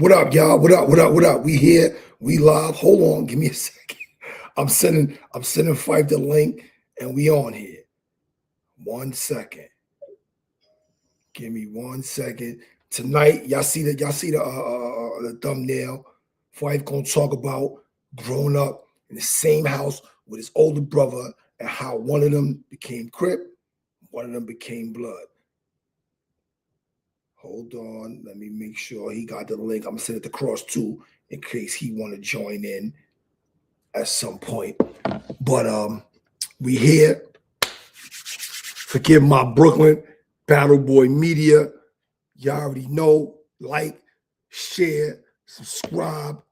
What up, y'all? What up? What up? What up? We here. We live. Hold on. Give me a second. I'm sending Fife the link and we on here. 1 second. Give me 1 second. Tonight, y'all see the thumbnail. Fife gonna talk about growing up in the same house with his older brother and how one of them became Crip, one of them became Blood. Hold on, let me make sure he got the link. I'm gonna send it across too in case he want to join in at some point. But we here. Forgive my Brooklyn Battle Boy Media. Y'all already know. Like, share, subscribe.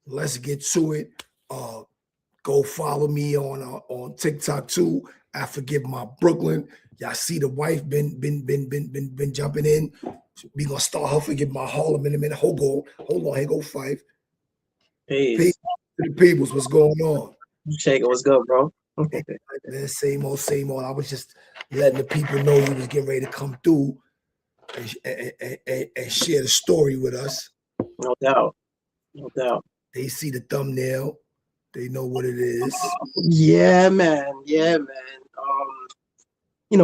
Let's get to it. Go follow me on TikTok too. I forgive my Brooklyn. Y'all see the wife been jumping in. We gonna start her forgive my Harlem in a minute. Hold on, here go Fife. Peace. To the peoples, what's going on? Shake it, what's good, bro? Man, same old. I was just letting the people know you was getting ready to come through and share the story with us. No doubt. No doubt. They see the thumbnail. They know what it is. Yeah, man. Yeah, man.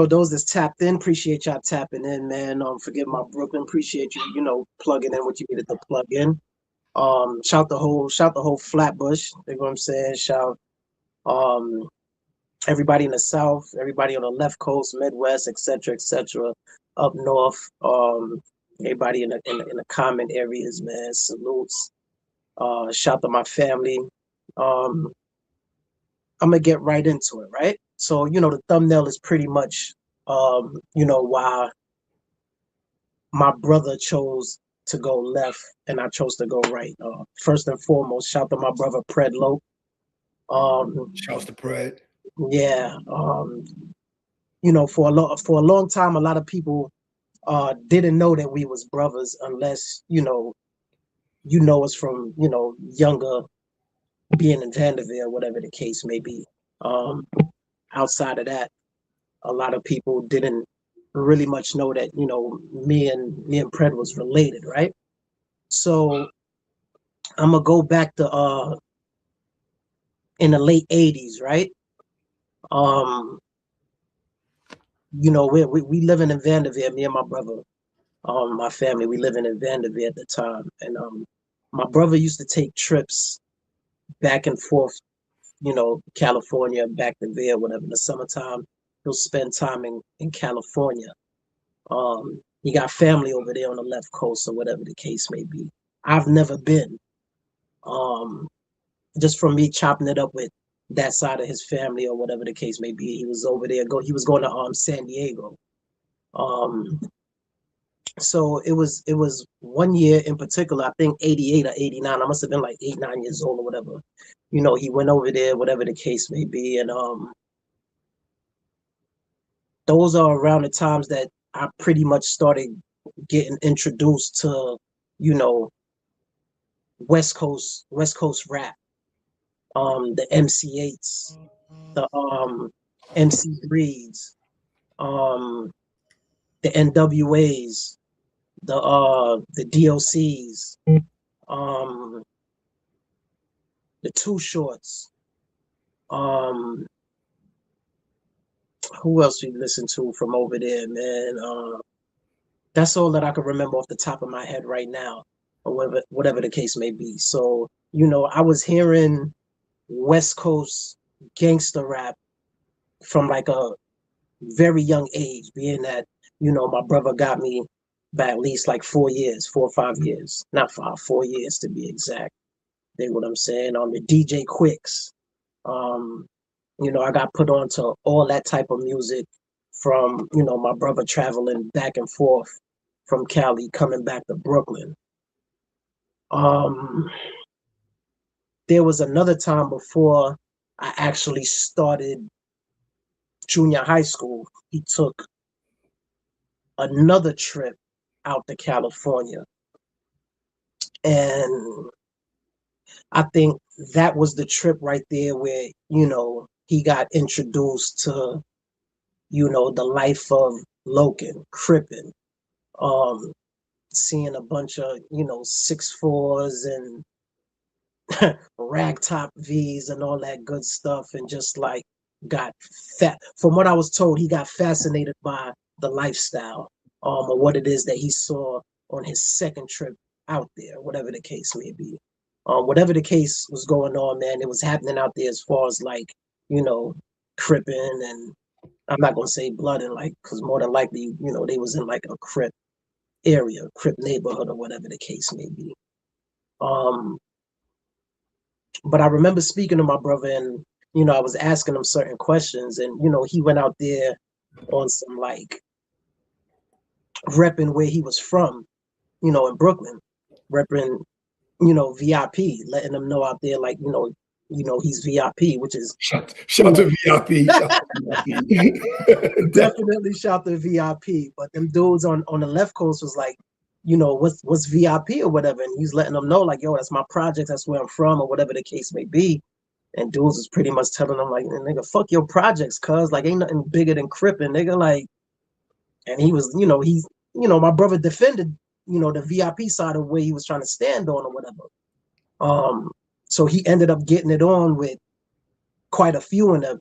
Those that's tapped in, appreciate y'all tapping in, man. Forgive my Brooklyn, appreciate you, plugging in what you needed to plug in. Shout the whole Flatbush, you know what I'm saying? Shout everybody in the South, everybody on the left coast, Midwest, etc., up north, everybody in the common areas, man. Salutes. Shout to my family. I'm gonna get right into it, right? So, the thumbnail is pretty much, why my brother chose to go left and I chose to go right. First and foremost, shout to my brother Predlo. Shouts to Pred. Yeah. For a long time, a lot of people didn't know that we was brothers unless us from younger, being in Vanderbilt, whatever the case may be. Outside of that, a lot of people didn't really much know that me and Pred was related, right? So I'm gonna go back to in the late '80s, right? We living in Vanderbilt, me and my brother, my family, we living in Vanderbilt at the time, and my brother used to take trips back and forth, California, back to there, whatever. In the summertime, he'll spend time in California. He got family over there on the left coast or whatever the case may be. I've never been. Just from me chopping it up with that side of his family or whatever the case may be, he was over there. He was going to San Diego. So it was 1 year in particular, I think 88 or 89. I must have been like 8, 9 years old or whatever. He went over there, whatever the case may be, and those are around the times that I pretty much started getting introduced to, West Coast rap. The MC8s, the MC Breeds, the NWAs, the DOCs, the Too Shorts. Who else we listened to from over there, man? That's all that I can remember off the top of my head right now, or whatever the case may be. So, I was hearing West Coast gangster rap from like a very young age, being that, my brother got me by at least like 4 years, 4 or 5 years, not 5, 4 years to be exact. Dig what I'm saying? On the DJ Quicks. I got put on to all that type of music from, my brother traveling back and forth from Cali, coming back to Brooklyn. There was another time before I actually started junior high school. He took another trip out to California. And I think that was the trip right there where, he got introduced to, the life of Loken, Crippin', seeing a bunch of, 6'4s and rag top V's and all that good stuff, and just like got fat. From what I was told, he got fascinated by the lifestyle, or what it is that he saw on his second trip out there, whatever the case may be. Whatever the case was going on, man, it was happening out there as far as like, cripping, and I'm not gonna say blooding, like, because more than likely, they was in like a Crip area, Crip neighborhood, or whatever the case may be. But I remember speaking to my brother, and I was asking him certain questions, and he went out there on some like repping where he was from, in Brooklyn, repping, VIP, letting them know out there, like, he's VIP, which is shout to VIP, shout to VIP. definitely shout to VIP. But them dudes on the left coast was like, what's VIP or whatever, and he's letting them know like, yo, that's my project, that's where I'm from, or whatever the case may be. And dudes is pretty much telling them like, nigga, fuck your projects, cuz like ain't nothing bigger than Crip, and nigga, like, and he was, he's, my brother defended, the VIP side of where he was trying to stand on or whatever. So he ended up getting it on with quite a few in them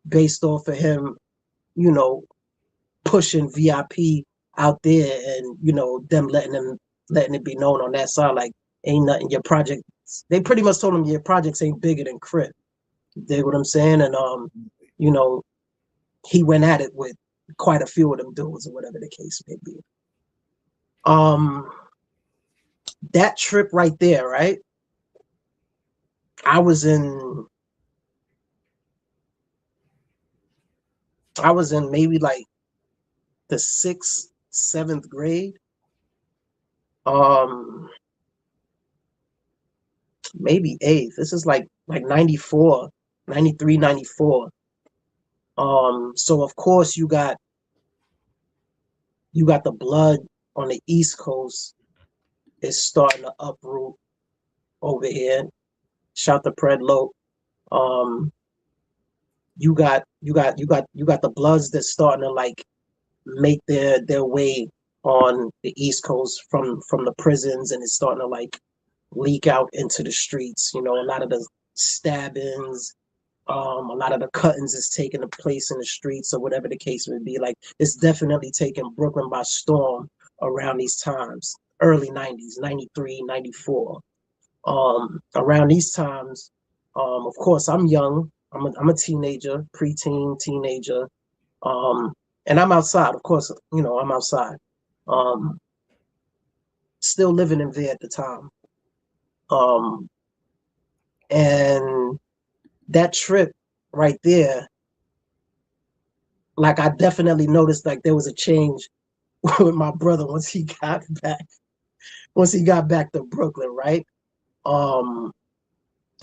based off of him, pushing VIP out there, and them letting it be known on that side like, ain't nothing, your project. They pretty much told him your projects ain't bigger than Crip. You dig what I'm saying? And he went at it with quite a few of them dudes or whatever the case may be. That trip right there, right? I was in maybe like the 6th, 7th grade. Maybe 8th. This is like 94, 93, 94. So of course you got the blood on the East Coast is starting to uproot over here. Shout to Predlo. You got the Bloods that's starting to like make their way on the East Coast from the prisons, and it's starting to like leak out into the streets. A lot of the stabbings, a lot of the cuttings is taking place in the streets, or whatever the case may be. Like, it's definitely taking Brooklyn by storm around these times, early 90s, 93, 94. Around these times, of course, I'm young. I'm a teenager, preteen, teenager. And I'm outside, of course, I'm outside. Still living in there at the time. And that trip right there, like, I definitely noticed like there was a change with my brother once he got back to Brooklyn, right? And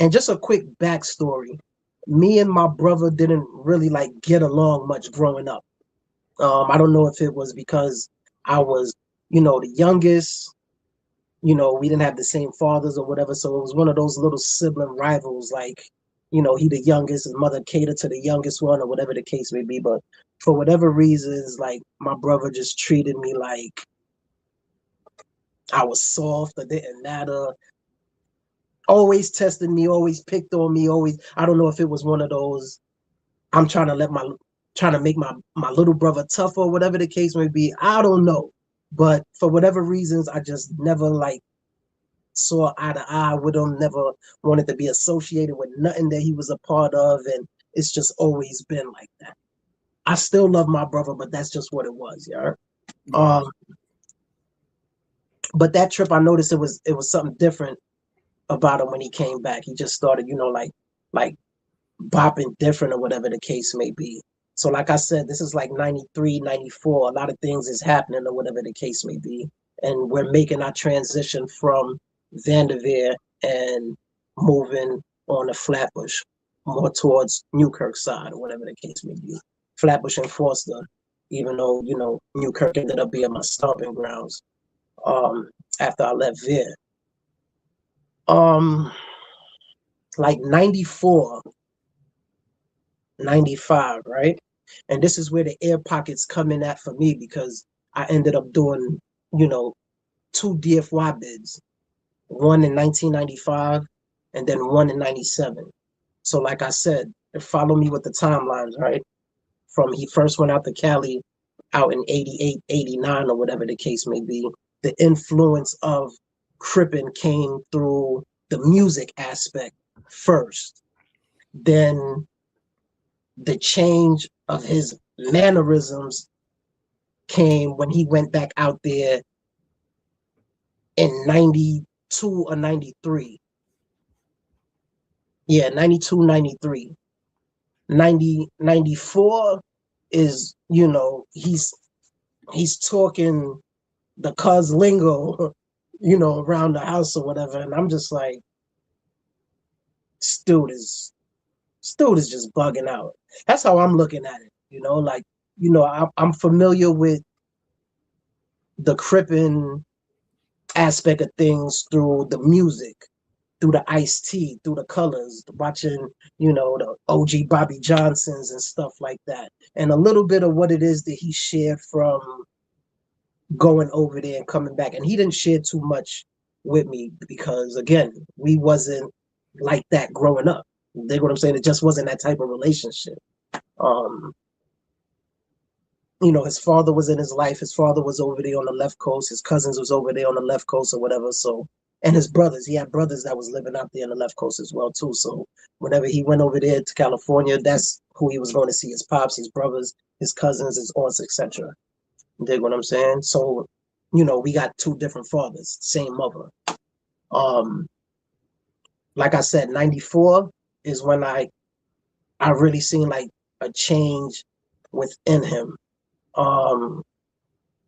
just a quick backstory. Me and my brother didn't really like get along much growing up. I don't know if it was because I was, the youngest, we didn't have the same fathers or whatever. So it was one of those little sibling rivals, like, he the youngest, his mother catered to the youngest one, or whatever the case may be. But for whatever reasons, like, my brother just treated me like I was soft or didn't matter. Always tested me, always picked on me, always. I don't know if it was one of those, I'm trying to make my little brother tougher, or whatever the case may be. I don't know. But for whatever reasons, I just never like saw eye to eye with him, never wanted to be associated with nothing that he was a part of. And it's just always been like that. I still love my brother, but that's just what it was, yeah. But that trip, I noticed it was something different about him when he came back. He just started, like bopping different, or whatever the case may be. So like I said, this is like 93, 94. A lot of things is happening, or whatever the case may be. And we're making our transition from Vanderveer and moving on to Flatbush, more towards Newkirk side, or whatever the case may be. Flatbush and Forster, even though, Newkirk ended up being my stomping grounds after I left Veer. Like 94, 95, right? And this is where the air pockets come in at for me, because I ended up doing, two DFY bids, one in 1995 and then one in 97. So like I said, follow me with the timelines, right? From he first went out to Cali out in 88, 89, or whatever the case may be. The influence of Crippin came through the music aspect first. Then the change of his mannerisms came when he went back out there in 92 or 93. Yeah, 92, 93. 94 is, he's talking the cuz lingo, around the house or whatever. And I'm just like, dude is just bugging out. That's how I'm looking at it. Like, I'm familiar with the Crippin aspect of things through the music, through the Ice-T, through the colors, watching, the OG Bobby Johnsons and stuff like that. And a little bit of what it is that he shared from going over there and coming back. And he didn't share too much with me because, again, we wasn't like that growing up. You dig what I'm saying? It just wasn't that type of relationship. His father was in his life. His father was over there on the left coast. His cousins was over there on the left coast or whatever. So, and his brothers, he had brothers that was living out there on the left coast as well too. So whenever he went over there to California, that's who he was going to see: his pops, his brothers, his cousins, his aunts, etc. Dig what I'm saying? So, we got two different fathers, same mother. Like I said, 94 is when I really seen like a change within him.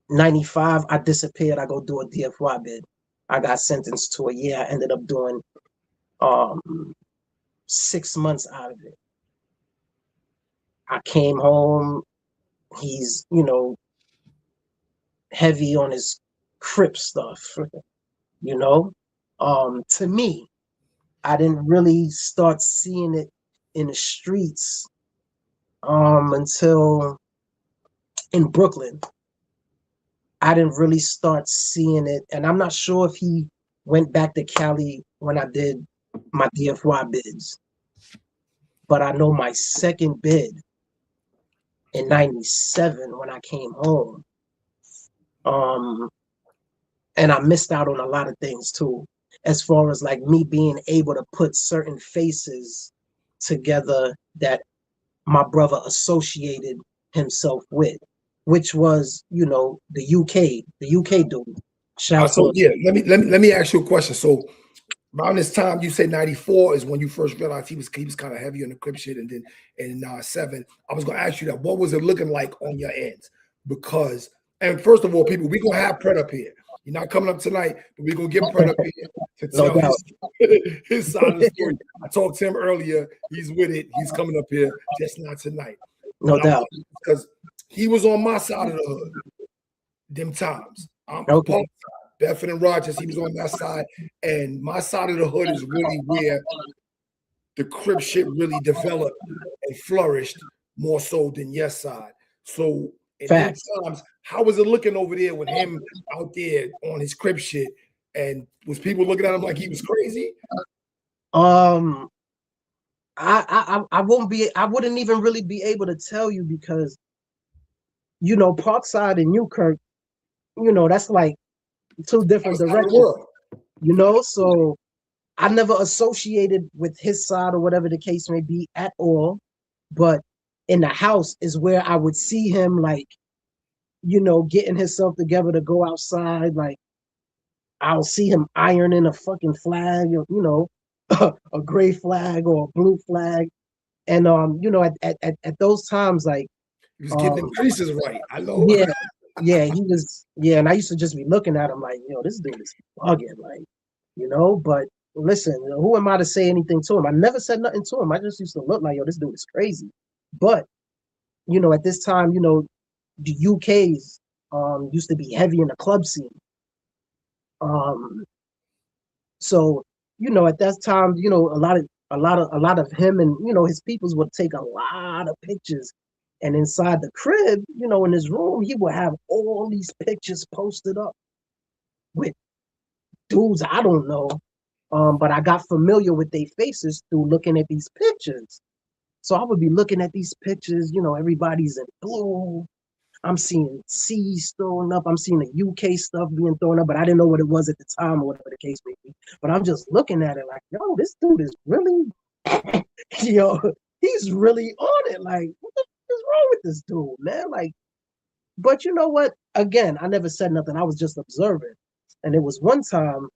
95, I disappeared. I go do a DFY bid. I got sentenced to a year. I ended up doing 6 months out of it. I came home. He's, heavy on his Crip stuff, to me, I didn't really start seeing it in the streets until in Brooklyn. I didn't really start seeing it, and I'm not sure if he went back to Cali when I did my DFY bids, but I know my second bid in 97 when I came home, and I missed out on a lot of things too, as far as like me being able to put certain faces together that my brother associated himself with, which was, the UK dude. Shout out So to yeah, let me ask you a question. So around this time, you say 94 is when you first realized he was kind of heavy on the Crip shit, and then in 97, I was gonna ask you that. What was it looking like on your ends? Because, and first of all, people, we're gonna have Pred up here. You're not coming up tonight, but we're gonna get Pred up here to tell No doubt. his side of the story. I talked to him earlier. He's with it. He's coming up here, just not tonight. No doubt. Because he was on my side of the hood them times. I'm Okay. Bedford and Rogers, he was on that side. And my side of the hood is really where the Crip shit really developed and flourished more so than your side. So in them times, how was it looking over there with him out there on his Crip shit? And was people looking at him like he was crazy? I wouldn't even really be able to tell you because, Parkside and Newkirk, that's like two different directions, so I never associated with his side or whatever the case may be at all. But in the house is where I would see him, like, getting himself together to go outside. Like, I'll see him ironing a fucking flag, a gray flag or a blue flag. And at those times, like, he was getting the creases right. I know. Yeah, he was. Yeah, and I used to just be looking at him like, this dude is bugging, like, But listen, who am I to say anything to him? I never said nothing to him. I just used to look like, this dude is crazy. But at this time, the UK's used to be heavy in the club scene. So at that time, a lot of him and his peoples would take a lot of pictures. And inside the crib, in his room, he would have all these pictures posted up. with dudes I don't know. But I got familiar with their faces through looking at these pictures. So I would be looking at these pictures, everybody's in blue. I'm seeing C's thrown up. I'm seeing the UK stuff being thrown up, but I didn't know what it was at the time or whatever the case may be. But I'm just looking at it like, yo, this dude is really, yo, he's really on it. Like, what the fuck is wrong with this dude, man? Like, but you know what? Again, I never said nothing. I was just observing. And it was one time,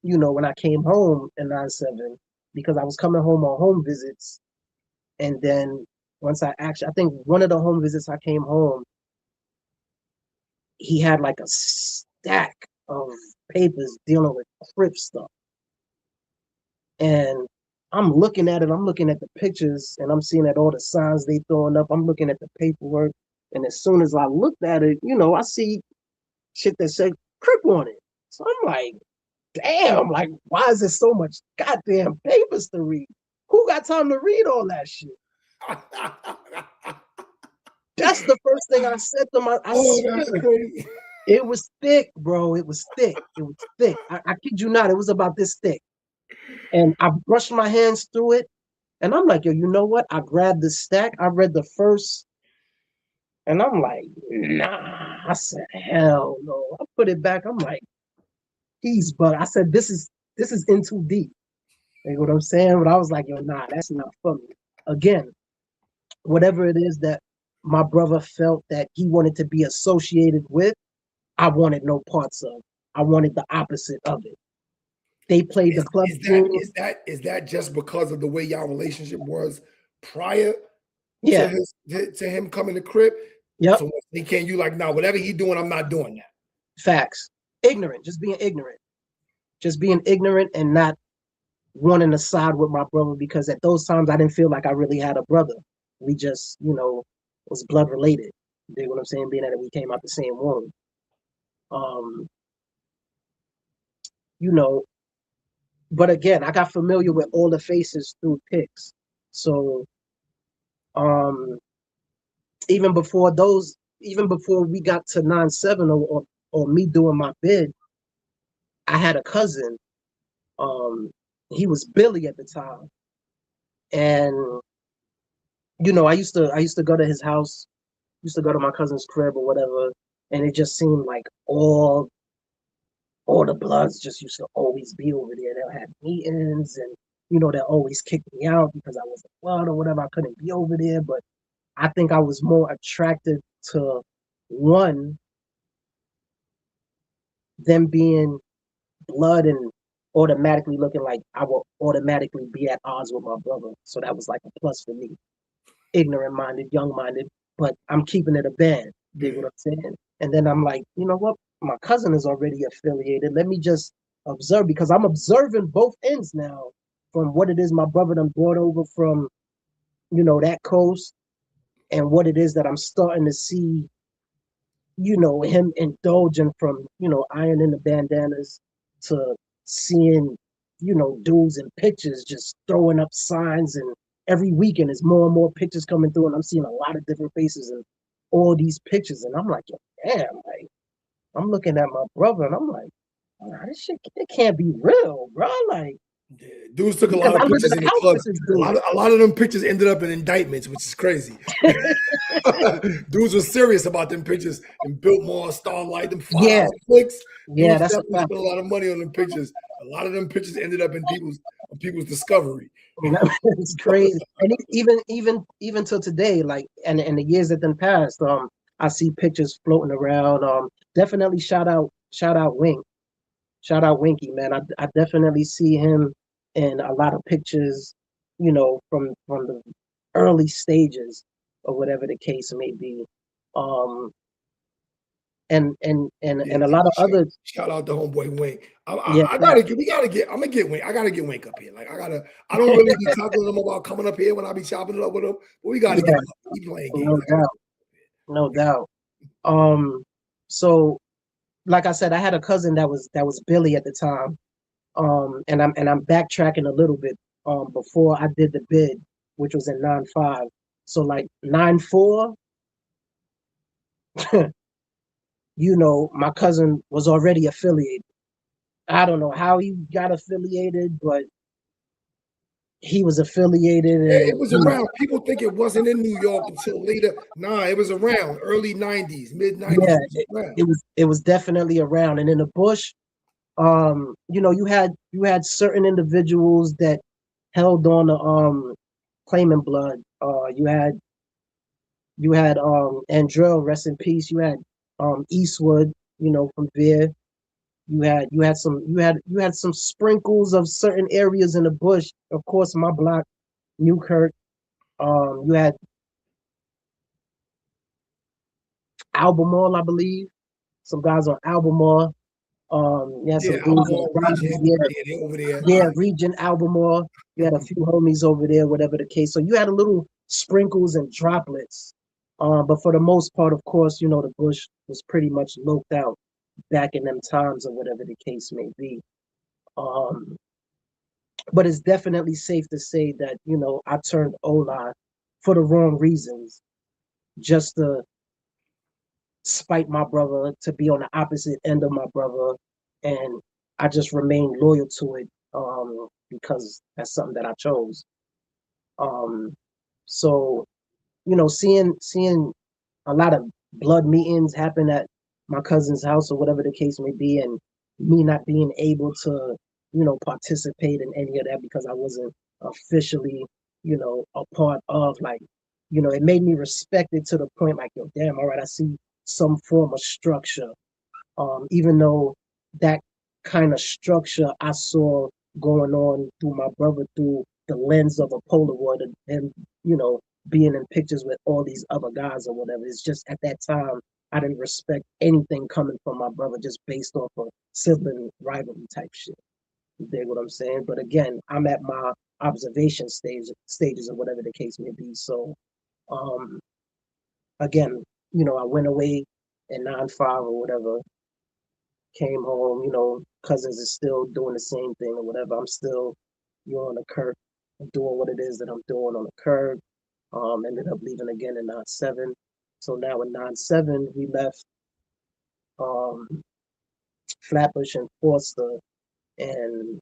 when I came home in 97, because I was coming home on home visits. And then once I think one of the home visits I came home, he had like a stack of papers dealing with Crip stuff. And I'm looking at it, I'm looking at the pictures, and I'm seeing that all the signs they throwing up. I'm looking at the paperwork. And as soon as I looked at it, I see shit that said Crip on it. So I'm like, damn, like, why is there so much goddamn papers to read? Who got time to read all that shit? That's the first thing I said to my. That's crazy. It was thick, bro. It was thick. It was thick. I kid you not. It was about this thick. And I brushed my hands through it. And I'm like, yo, you know what? I grabbed the stack. I read the first. And I'm like, nah. I said, hell no. I put it back. I'm like, but I said, this is in too deep. You know what I'm saying? But I was like, yo, nah, that's not for me. Again, whatever it is that my brother felt that he wanted to be associated with, I wanted no parts of. I wanted the opposite of it. They played the club scene. Is that just because of the way y'all relationship was prior Yeah. to him coming to Crip? Yep. So he can't, you like, nah, whatever he doing, I'm not doing that. Facts. Ignorant. Just being ignorant. Just being ignorant and not wanting to side with my brother, because at those times I didn't feel like I really had a brother. We just, was blood related. You know what I'm saying? Being that we came out the same womb. But again, I got familiar with all the faces through pics. So even before we got to 9/7 or me doing my bid, I had a cousin. He was Billy at the time. And I used to go to his house, used to go to my cousin's crib or whatever, and it just seemed like all the Bloods just used to always be over there. They'll have meetings, and they'll always kick me out because I was a Blood or whatever. I couldn't be over there, but I think I was more attracted to one, them being Blood and automatically looking like I will automatically be at odds with my brother. So that was like a plus for me. Ignorant minded, young minded, but I'm keeping it a band. You know what I'm saying? And then I'm like, you know what? My cousin is already affiliated. Let me just observe, because I'm observing both ends now from what it is my brother done brought over from, that coast, and what it is that I'm starting to see, him indulging from, ironing the bandanas to seeing, dudes in pictures just throwing up signs, and every weekend is more and more pictures coming through, and I'm seeing a lot of different faces in all these pictures, and I'm like, damn, like, I'm looking at my brother, and I'm like, nah, this shit, it can't be real, bro. Like, yeah, dudes took a lot of pictures in the club. A lot of them pictures ended up in indictments, which is crazy. Dudes were serious about them pictures and built more Starlight, them $5 clicks. Yeah, that's spent a lot of money on them pictures. A lot of them pictures ended up in people's discovery. It's crazy. And even till today, like, and the years that then passed, I see pictures floating around. Definitely shout out Wink. Shout out Winky, man. I definitely see him in a lot of pictures, from the early stages or whatever the case may be. And a lot of other. Shout out to homeboy Wink. I'm gonna get Wink. I gotta get Wink up here. Like I don't really be talking to him about coming up here when I be chopping it up with him, but we gotta get him. He playing games. No doubt. So like I said, I had a cousin that was Billy at the time. And I'm backtracking a little bit. Before I did the bid, which was in 9/5. So like 9/4, my cousin was already affiliated. I don't know how he got affiliated, but he was affiliated, Yeah, and it was around. People think it wasn't in New York until later. Nah, it was around early 90s, mid 90s. yeah, It was around. it was definitely around. And in the bush, you had certain individuals that held on to claiming blood. You had Andrell, rest in peace. You had Eastwood, from there. You had some sprinkles of certain areas in the bush. Of course, my block, Newkirk. You had Albemarle, I believe. Some guys on Albemarle. You had Yeah, some dudes on Alcohol Rogers. region. Yeah, Yeah, they over there. yeah, Region Albemarle. You had a few homies over there, whatever the case. So you had a little sprinkles and droplets. But for the most part, of course, the bush was pretty much loped out back in them times or whatever the case may be. Um, but it's definitely safe to say that, I turned Ola for the wrong reasons, just to spite my brother, to be on the opposite end of my brother. And I just remained loyal to it, because that's something that I chose. Um, so, seeing a lot of blood meetings happen at my cousin's house or whatever the case may be, and me not being able to, participate in any of that because I wasn't officially, a part of, like, it made me respect it to the point like, yo, damn, all right, I see some form of structure. Even though that kind of structure I saw going on through my brother through the lens of a Polaroid, and being in pictures with all these other guys or whatever. It's just at that time I didn't respect anything coming from my brother just based off of sibling rivalry type shit. You dig what I'm saying? But again, I'm at my observation stages or whatever the case may be. So um again, I went away in 9-5 or whatever, came home, cousins is still doing the same thing or whatever. I'm still, on the curb, doing what it is that I'm doing on the curb. Ended up leaving again in 9-7. So now in 9-7, we left um, Flatbush and Forster, and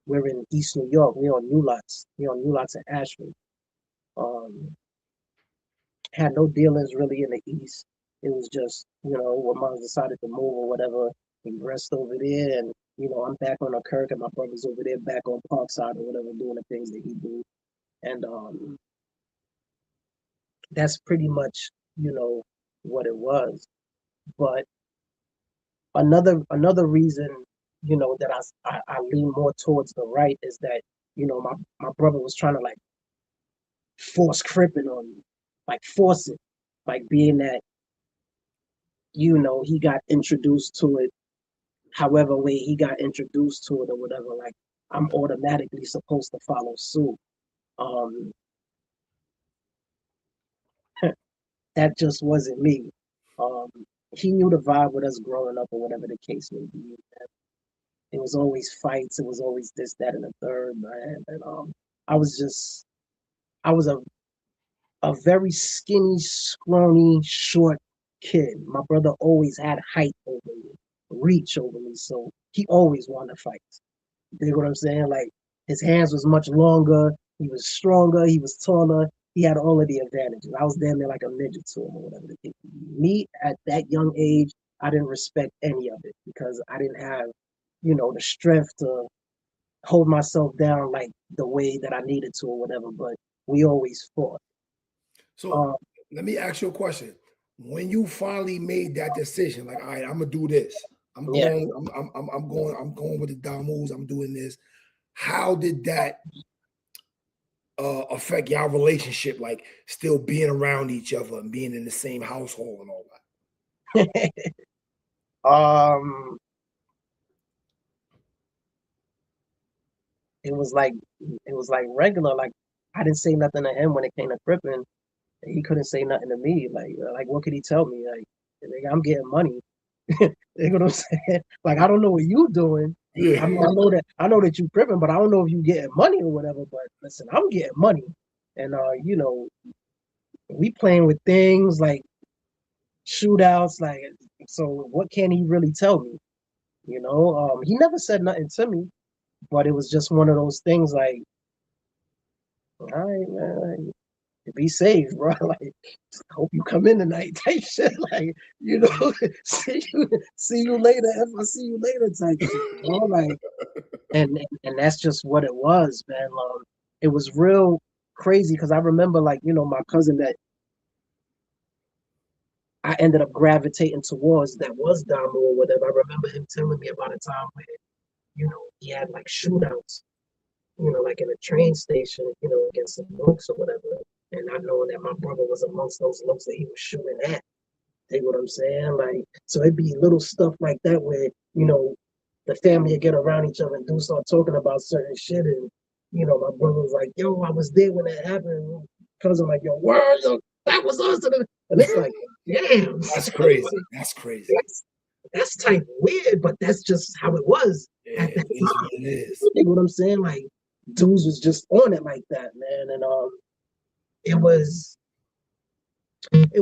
we're in East New York. We're on New Lots. We're on New Lots in Ashford. Um, had no dealings really in the East. It was just, when mom decided to move or whatever, we rest over there, and I'm back on the Kirk, and my brother's over there back on Parkside or whatever, doing the things that he do. And that's pretty much, what it was. But another reason, that I lean more towards the right is that, my brother was trying to like force cripping on me, like force it, like being that, he got introduced to it however way he got introduced to it or whatever, like I'm automatically supposed to follow suit. Um, that just wasn't me. Um, he knew the vibe with us growing up or whatever the case may be. It was always fights. It was always this, that, and the third, man. And I was just, I was a very skinny, scrawny, short kid. My brother always had height over me, reach over me, so he always wanted to fight. You know what I'm saying? Like his hands was much longer. He was stronger. He was taller. He had all of the advantages. I was damn near like a midget to him or whatever the case. Me at that young age, I didn't respect any of it because I didn't have, the strength to hold myself down like the way that I needed to or whatever. But we always fought. So Um, let me ask you a question. When you finally made that decision, like, all right, I'm gonna do this. I'm yeah. going, I'm going with the Damus, I'm doing this. How did that affect y'all relationship, like still being around each other and being in the same household and all um, it was like regular. Like I didn't say nothing to him when it came to cripping. He couldn't say nothing to me. Like what could he tell me? Like, I'm getting money. You know what I'm saying? Like, I don't know what you doing. that? Yeah. I mean, I know that you cripping, but I don't know if you getting money or whatever. But listen, I'm getting money, and we playing with things like shootouts. Like, so what can he really tell me? You know, he never said nothing to me, but it was just one of those things. Like, all right, man, be safe, bro. Like, hope you come in tonight, type shit. Like, you know, see you later. If I see you later, type shit. You know, like, and that's just what it was, man. It was real crazy because I remember, like, you know, my cousin that I ended up gravitating towards that was Damo or whatever. I remember him telling me about a time where, you know, he had like shootouts, you know, like in a train station, you know, against some looks or whatever. And I know that my brother was amongst those looks that he was shooting at. Take what I'm saying? Like, so it'd be little stuff like that where, you know, the family would get around each other and do start talking about certain shit. And, you know, my brother was like, yo, I was there when that happened. Cousin like, yo, word, yo, that was us. And it's like, damn. That's crazy. That's crazy. That's type weird, but that's just how it was Yeah, at that it is time. what it is. You know what I'm saying? Like, dudes was just on it like that, man. And it was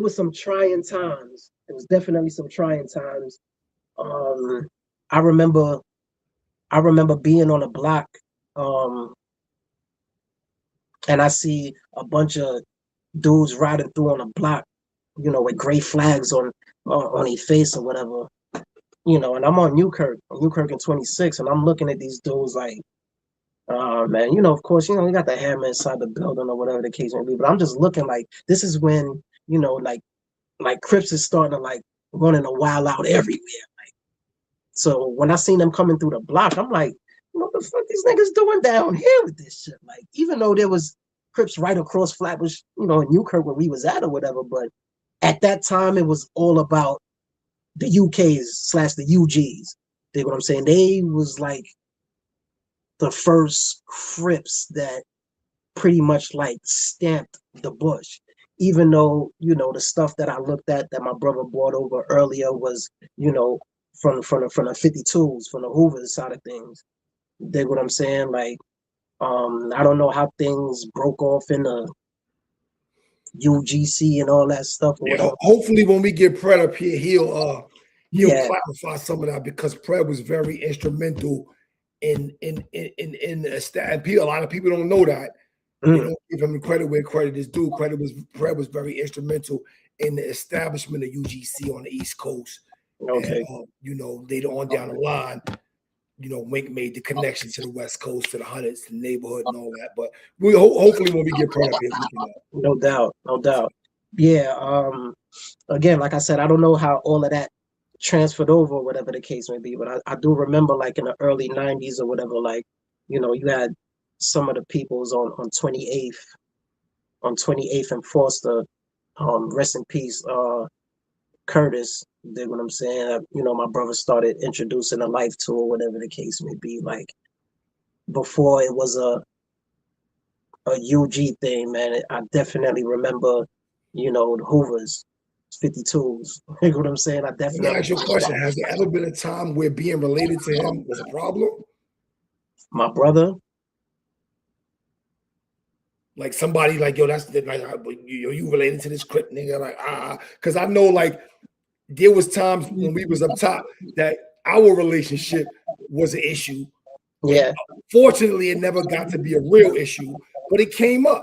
some trying times. It was definitely some trying times. Um, I remember being on a block, and I see a bunch of dudes riding through on a block, you know, with gray flags on their face or whatever, you know. And I'm on Newkirk in 26, and I'm looking at these dudes like, oh man, you know, of course, you know, we got the hammer inside the building or whatever the case may be. But I'm just looking like this is when, you know, like Crips is starting to like running a wild out everywhere. So when I seen them coming through the block, I'm like, what the fuck these niggas doing down here with this shit? Like, even though there was Crips right across Flatbush, you know, in Newkirk where we was at or whatever, but at that time it was all about the UKs / the UGs. You know what I'm saying? They was like the first Crips that pretty much like stamped the bush. Even though, you know, the stuff that I looked at that my brother brought over earlier was, you know, from the 52s, from the Hoover side of things. Dig what I'm saying? Like, I don't know how things broke off in the UGC and all that stuff or Yeah, whatever. hopefully when we get Pred up here, he'll Yeah. clarify some of that because Pred was very instrumental in and a lot of people don't know that. They don't give him credit where credit is due. Pred was very instrumental in the establishment of UGC on the East Coast. Okay. And, you know, later on down the line, you know, Wink made the connection to the West Coast, to the hundreds, to the neighborhood, and all that. But we hopefully when we get Pred up here, we can. No doubt. Yeah. Again, like I said, I don't know how all of that transferred over, whatever the case may be, but I do remember like in the early 90s or whatever, like, you know, you had some of the peoples on 28th and Foster, rest in peace, Curtis. Dig what I'm saying? You know, my brother started introducing a life tour, whatever the case may be. Like, before it was a UG thing, man. I definitely remember, you know, the Hoovers, 52s. You know what I'm saying? I Let me definitely. ask you a question. Has there ever been a time where being related to him was a problem? My brother? Like somebody like, yo, that's like, you related to this Crip nigga? Like, because I know like there was times when we was up top that our relationship was an issue. Yeah. Fortunately, it never got to be a real issue, but it came up.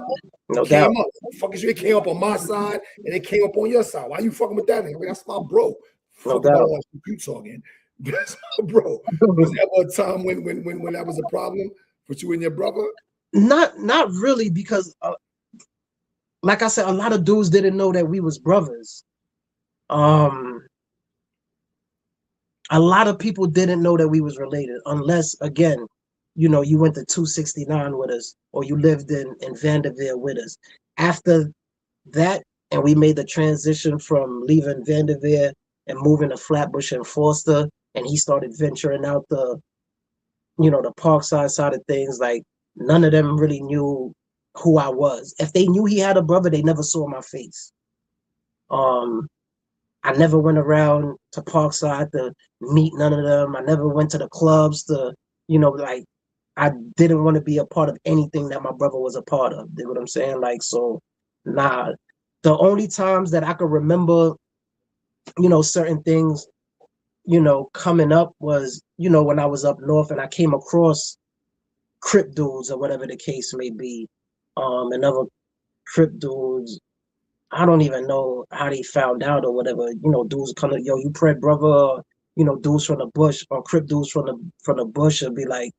No doubt. It came up on my side and it came up on your side. Why you fucking with that nigga? Like, that's my bro. No Fuck about doubt. all that you talking. That's my bro. Was there ever a time when that was a problem for you and your brother? Not really, because like I said, a lot of dudes didn't know that we was brothers. A lot of people didn't know that we was related, unless, again, you know, you went to 269 with us or you lived in Vanderveer with us. After that, and we made the transition from leaving Vanderveer and moving to Flatbush and Foster, and he started venturing out the, you know, the Parkside side of things. Like, none of them really knew who I was. If they knew he had a brother, they never saw my face. I never went around to Parkside to meet none of them. I never went to the clubs to, you know, like, I didn't want to be a part of anything that my brother was a part of. You know what I'm saying? Like, so, nah. The only times that I could remember certain things, coming up was, when I was up north and I came across Crip dudes or whatever the case may be, and other Crip dudes. I don't even know how they found out or whatever. Dudes come to, yo, you Pred brother, or, dudes from the bush, or Crip dudes from the bush will be like,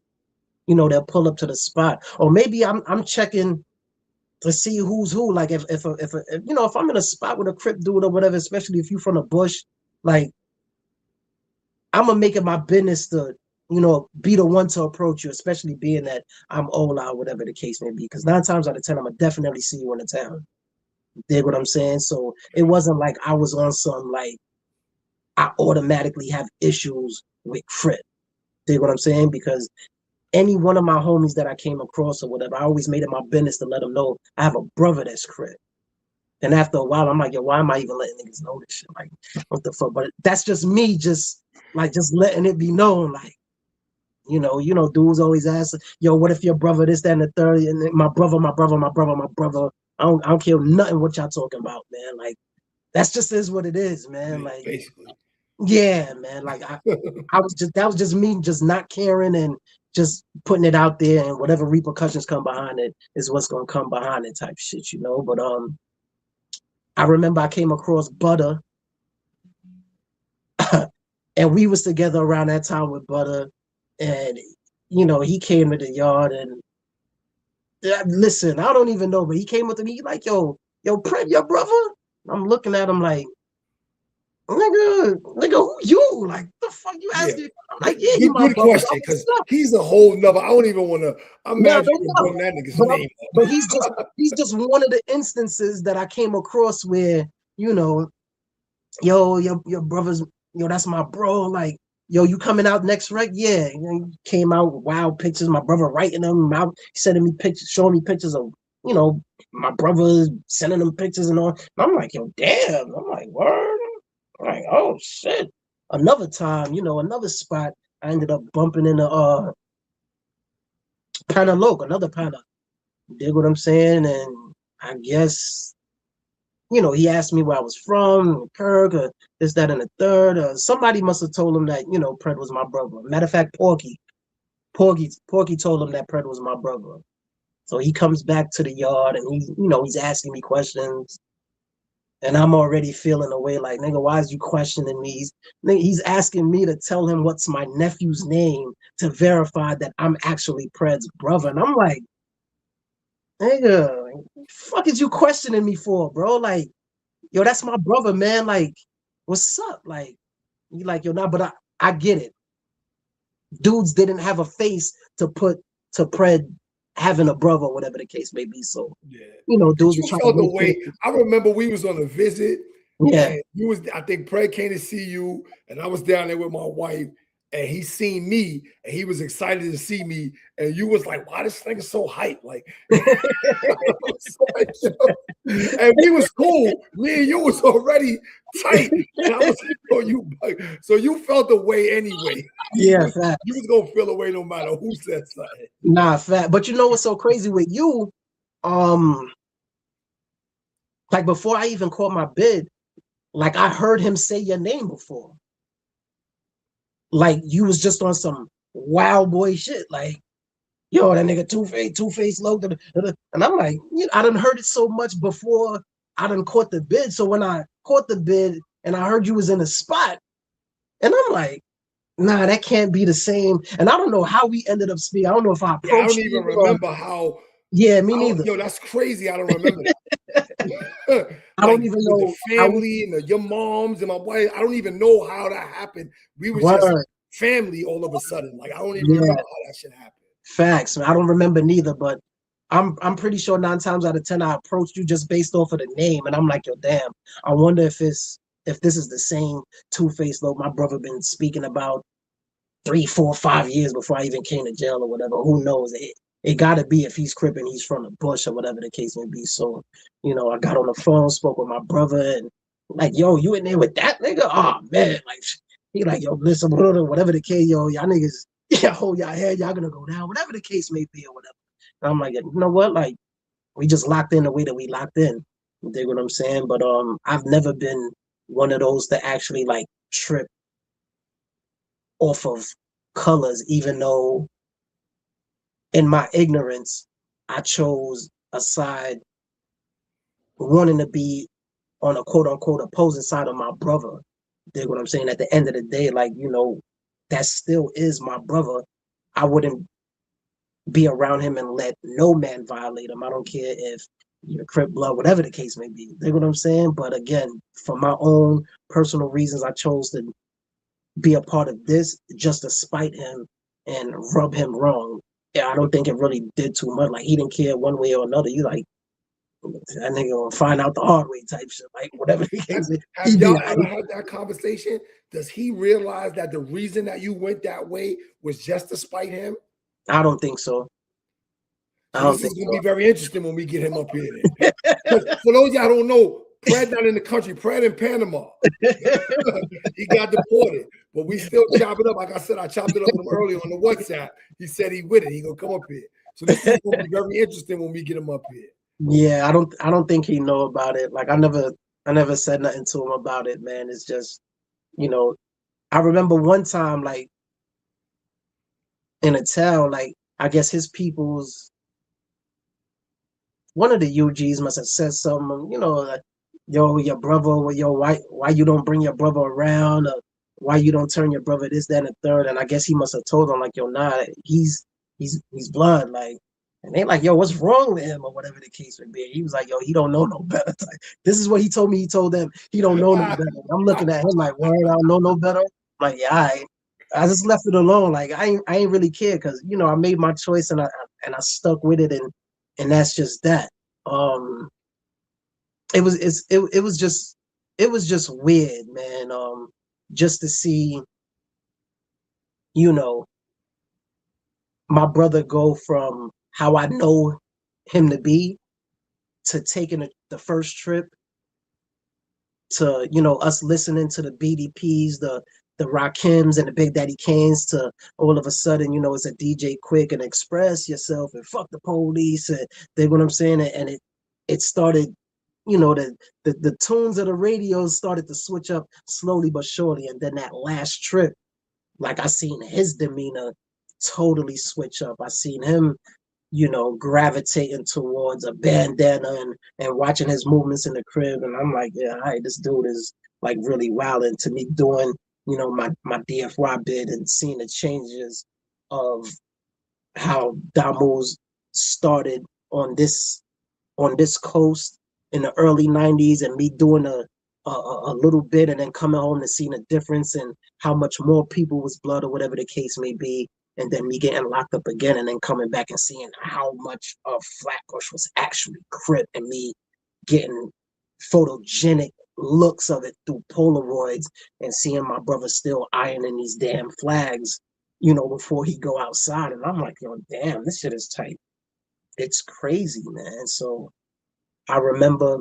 they'll pull up to the spot. Or maybe I'm checking to see who's who. Like if I'm in a spot with a Crip dude or whatever, especially if you from the bush, like I'm gonna make it my business to, be the one to approach you, especially being that I'm old or whatever the case may be. Because 9 times out of 10, I'm gonna definitely see you in the town. Dig what I'm saying? So it wasn't like I was on some like I automatically have issues with Crip. Dig what I'm saying? Because any one of my homies that I came across or whatever, I always made it my business to let them know I have a brother that's Crip. And after a while, I'm like, yo, why am I even letting niggas know this shit? Like, what the fuck? But that's just me, just letting it be known. Like, dudes always ask, yo, what if your brother this, that, and the third? And my brother. I don't care nothing what y'all talking about, man. Like, that's just is what it is, man. Yeah, Like, basically. yeah, man. Like, I was just, that was just me just not caring and just putting it out there, and whatever repercussions come behind it is what's gonna come behind it, type shit, But I remember I came across Butter, and we was together around that time with Butter, and he came to the yard, and listen, I don't even know, but he came up to me, he like, yo, Pred, your brother? I'm looking at him like, nigga, who you? Like, the fuck you Yeah. asking? I'm like, yeah, you my Good brother. question, because he's a whole nother. I don't even want to. I'm No, mad no, you even no. bring that nigga's But name but he's just one of the instances that I came across where, yo, your brother's, that's my bro. Like, yo, you coming out next rec? Yeah. He came out with wild pictures. My brother writing them out, sending me pictures, showing me pictures of, my brother sending them pictures and all. And I'm like, yo, damn. I'm like, word. I'm like, oh shit. Another time, another spot, I ended up bumping into Panaloke, another Pana. Dig what I'm saying? And I guess, he asked me where I was from, Kirk, or this, that, and the third. Somebody must have told him that, Pred was my brother. Matter of fact, Porky told him that Pred was my brother. So he comes back to the yard and he's asking me questions. And I'm already feeling away like, nigga, why is you questioning me? He's asking me to tell him what's my nephew's name to verify that I'm actually Pred's brother. And I'm like, nigga, fuck is you questioning me for, bro? Like, yo, that's my brother, man. Like, what's up? Like, you like, yo, nah, but I get it. Dudes didn't have a face to put to Pred having a brother, whatever the case may be. So, yeah. dudes You were trying to felt the make way. I remember we was on a visit. yeah. And you was, I think Pred came to see you, and I was down there with my wife, and he seen me, and he was excited to see me, and you was like, "Why this nigga so hype?" Like, and we was cool. Me and you was already tight, and I was like, "Oh, you." So you felt the way anyway. Yeah, You was gonna feel the way no matter who said something. nah, fat. But you know what's so crazy with you? Like before I even caught my bid, like I heard him say your name before. Like you was just on some wild boy shit. Like, yo, that nigga Two-Face low. And I'm like, I done heard it so much before I done caught the bid. So when I caught the bid and I heard you was in a spot, and I'm like, nah, that can't be the same. And I don't know how we ended up speaking. I don't know if I Yeah, I approached don't even you or, remember how. yeah, me neither. Yo, that's crazy. I don't remember that. I Like don't even with the know how we family and your moms and my wife. I don't even know how that happened. We was just were. family all of a sudden. Like I don't even Yeah, remember how that shit happened. facts. I don't remember neither, but I'm pretty sure 9 times out of 10 I approached you just based off of the name, and I'm like, yo, damn. I wonder if this is the same Two-Face though my brother been speaking about 3, 4, 5 years before I even came to jail or whatever. Who knows? It got to be if he's Crip and he's from the bush or whatever the case may be. So, I got on the phone, spoke with my brother, and like, yo, you in there with that nigga? Oh man, like he like, yo, listen, whatever the case, yo, y'all niggas, yeah, hold y'all head, y'all gonna go down, whatever the case may be or whatever. And I'm like, you know what? Like, we just locked in the way that we locked in. You dig what I'm saying? But I've never been one of those to actually like trip off of colors, even though in my ignorance, I chose a side wanting to be on a quote unquote opposing side of my brother. Dig what I'm saying? At the end of the day, like, that still is my brother. I wouldn't be around him and let no man violate him. I don't care if you're Crip blood, whatever the case may be. Dig what I'm saying? But again, for my own personal reasons, I chose to be a part of this just to spite him and rub him wrong. Yeah, I don't think it really did too much. Like, he didn't care one way or another. You like, that nigga gonna find out the hard way type shit. Like, whatever the case is, Have y'all ever had that conversation? Does he realize that the reason that you went that way was just to spite him? I don't think so. So this is going to be very interesting when we get him up here. For those y'all don't know, Brad not in the country. Brad in Panama. He got deported, but we still chop it up. Like I said, I chopped it up with him earlier on the WhatsApp. He said he with it. He gonna come up here. So this is going to be very interesting when we get him up here. Yeah, I don't think he know about it. Like, I never said nothing to him about it, man. It's just, I remember one time, like, in a town, like, I guess his people's one of the UGs must have said something, like, yo, your brother, yo, why you don't bring your brother around, or why you don't turn your brother this, that, and the third. And I guess he must have told him, like, yo, nah, he's blood, like. And they like, yo, what's wrong with him, or whatever the case would be. He was like, yo, he don't know no better. Like, this is what he told me. He told them he don't know no better. I'm looking at him like, word, I don't know no better. I'm like, yeah, I just left it alone. Like, I ain't really care, because I made my choice, and I stuck with it, and that's just that. It was just weird, man. Just to see, my brother go from how I know him to be to taking the first trip to us listening to the BDPs, the Rakims and the Big Daddy Kanes, to all of a sudden it's a DJ Quick and Express Yourself and fuck the police, and they what I'm saying, and it started, the tunes of the radio started to switch up slowly but surely. And then that last trip, like, I seen his demeanor totally switch up. I seen him gravitating towards a bandana, and watching his movements in the crib. And I'm like, yeah, all right, this dude is like really wilding. To me, doing, my DFY bid and seeing the changes of how Damo's started on this coast in the early 90s, and me doing a little bit and then coming home and seeing a difference in how much more people was blood, or whatever the case may be. And then me getting locked up again, and then coming back and seeing how much of Flatbush was actually Crip, and me getting photogenic looks of it through Polaroids, and seeing my brother still ironing these damn flags, before he go outside. And I'm like, yo, damn, this shit is tight. It's crazy, man. So I remember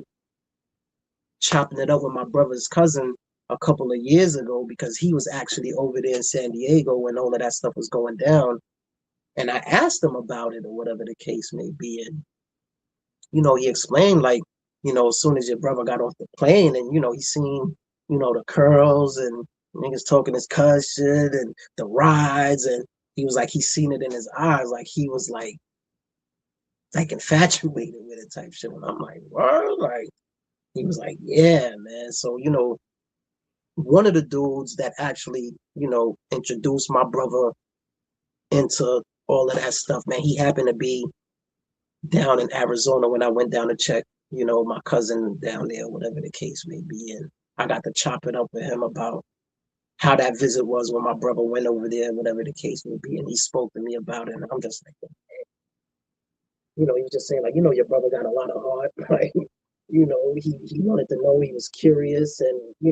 chopping it up with my brother's cousin a couple of years ago, because he was actually over there in San Diego when all of that stuff was going down. And I asked him about it, or whatever the case may be. And, he explained, like, as soon as your brother got off the plane, and, he seen, the curls and niggas talking his cuz shit and the rides. And he was like, he seen it in his eyes. Like, he was like infatuated with it type shit. And I'm like, what? Like, he was like, yeah, man. So, one of the dudes that actually, introduced my brother into all of that stuff, man, he happened to be down in Arizona when I went down to check, my cousin down there, whatever the case may be. And I got to chop it up with him about how that visit was when my brother went over there, whatever the case may be. And he spoke to me about it. And I'm just like, he was just saying, like, your brother got a lot of heart. Like, he wanted to know, he was curious, and, he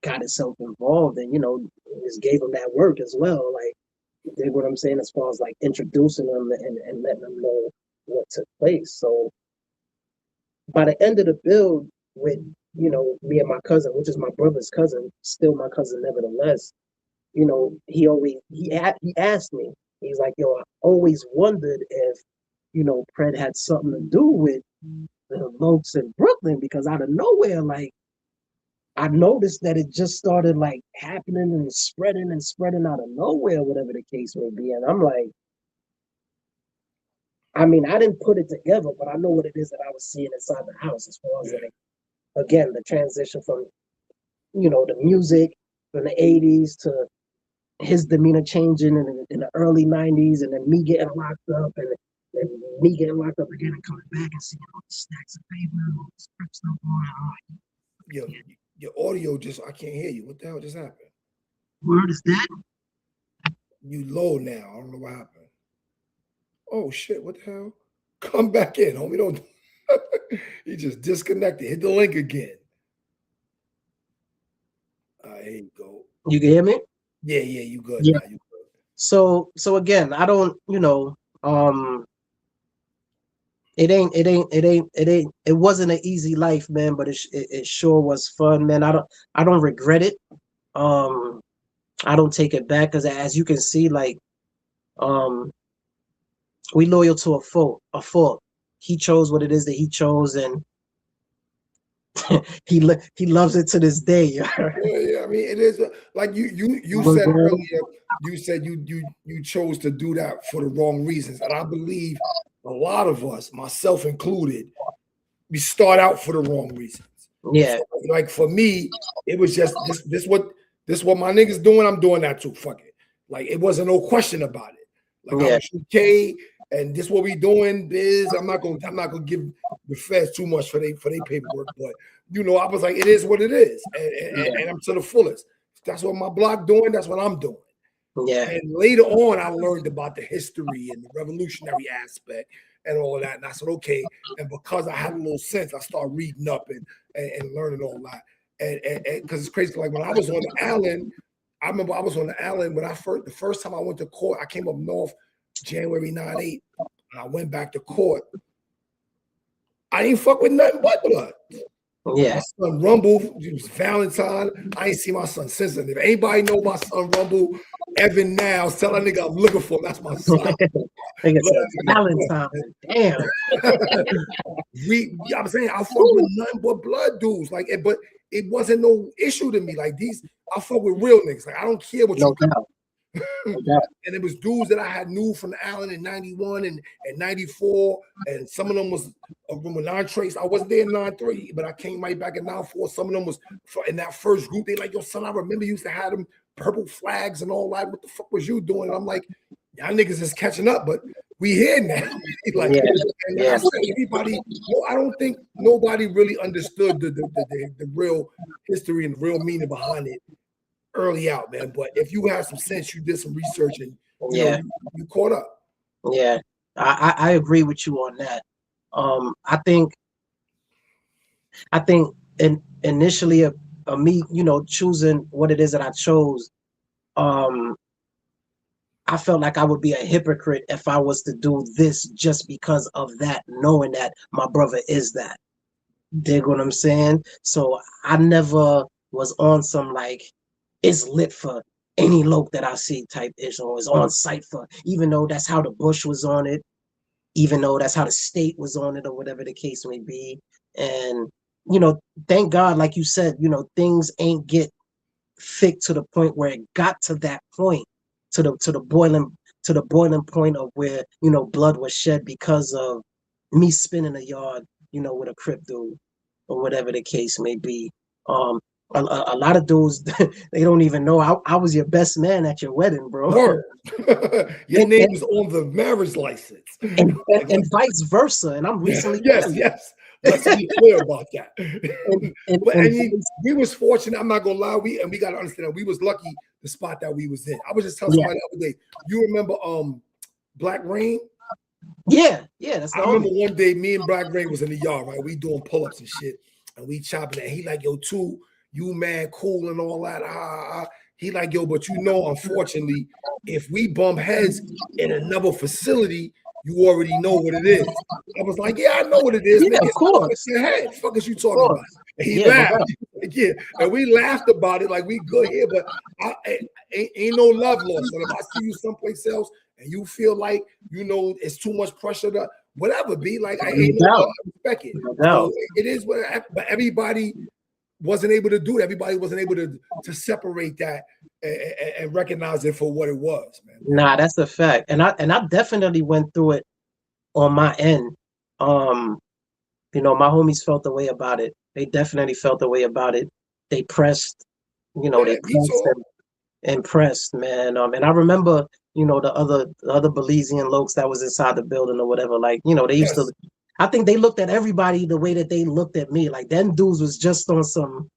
got himself involved, and, just gave him that work as well. Like, you dig what I'm saying, as far as like introducing them, and letting them know what took place. So by the end of the build with, me and my cousin, which is my brother's cousin, still my cousin nevertheless, he asked me, he's like, yo, I always wondered if, Pred had something to do with the Lokes in Brooklyn, because out of nowhere, like I noticed that it just started like happening and spreading out of nowhere, whatever the case may be. And I'm like, I mean, I didn't put it together, but I know what it is that I was seeing inside the house as far as like, again, the transition from, the music from the 80s to his demeanor changing in the early 90s, and then me getting locked up and me getting locked up again and coming back and seeing all these stacks of paper and all this Crip stuff going on. Your audio I can't hear you. What the hell just happened? Word is that? You low now. I don't know what happened. Oh shit, what the hell? Come back in, homie. Don't he just disconnected. Hit the link again. Here you go. You can hear me? Yeah, you good yeah. now. You good. So again, I don't, it wasn't an easy life, man, but it sure was fun, man. I don't regret it. I don't take it back, because as you can see, like, we loyal to a fault. He chose what it is that he chose, and he loves it to this day. Yeah. I mean, it is like you said earlier. You said you chose to do that for the wrong reasons, and I believe a lot of us, myself included, we start out for the wrong reasons. Yeah. So, like for me, it was just this what my niggas doing. I'm doing that too. Fuck it. Like it wasn't no question about it. Like I was okay, and this what we doing. I'm not gonna give the feds too much for their paperwork, but I was like, it is what it is, and I'm to the fullest. That's what my block doing. That's what I'm doing. Yeah. And later on, I learned about the history and the revolutionary aspect and all of that. And I said, okay. And because I had a little sense, I started reading up and learning all that. And because it's crazy, like when I was on the island, I remember I was on the island when the first time I went to court. I came up north January 98, and I went back to court. I ain't fuck with nothing but blood. Yeah. My son Rumble, it was Valentine. I ain't seen my son since then. If anybody know my son Rumble, Evan now, tell that nigga I'm looking for him. That's my son. Valentine. Damn. I'm saying I fuck with nothing but blood dudes. Like but it wasn't no issue to me. Like I fuck with real niggas. Like I don't care what you do. And it was dudes that I had knew from the island in 91 and 94, and some of them was with non-trace. I wasn't there in 93, but I came right back in 94. Some of them was in that first group. They like, yo, son, I remember you used to have them purple flags and all that. What the fuck was you doing? And I'm like, y'all niggas is catching up, but we here now. Like, I said, everybody, I don't think nobody really understood the real history and the real meaning behind it early out, man. But if you have some sense, you did some research and you caught up. Yeah, I agree with you on that. I think initially me, choosing what it is that I chose, I felt like I would be a hypocrite if I was to do this just because of that, knowing that my brother is that. Dig what I'm saying? So I never was on some like, it's lit for any Loke that I see type issue, or is on site for, even though that's how the Bush was on it, even though that's how the state was on it, or whatever the case may be. And, thank God, like you said, things ain't get thick to the point where it got to that point, to the boiling point of where, blood was shed because of me spinning a yard, with a Crip dude, or whatever the case may be. A lot of dudes, they don't even know I was your best man at your wedding, bro. Your name is on the marriage license, and vice versa. And I'm recently yes. Let's be clear about that. And we was fortunate. I'm not gonna lie. We got to understand that we was lucky the spot that we was in. I was just telling somebody the other day. You remember Black Rain? Yeah. That's I remember one day me and Black Rain was in the yard, right? We doing pull-ups and shit, and we chopping that. He like, yo, you man, cool and all that. He like, yo, but unfortunately, if we bump heads in another facility, you already know what it is. I was like, yeah, I know what it is. Yeah, of course. It's your head. Fuck is you talking about? And he laughed. And we laughed about it like we good here, but ain't no love lost. But if I see you someplace else and you feel like, it's too much pressure whatever. Be like, I No ain't no doubt. respect it. No So doubt. it is what. But everybody wasn't able to do it. Everybody wasn't able to separate that and recognize it for what it was, man. Nah, that's a fact. And I definitely went through it on my end. Um, my homies felt the way about it. They definitely felt the way about it. They pressed, Yeah, they me pressed too. and pressed, man. And I remember, the other Belizean lokes that was inside the building or whatever, like, they used to, Yes. I think they looked at everybody the way that they looked at me. Like, them dudes was just on some,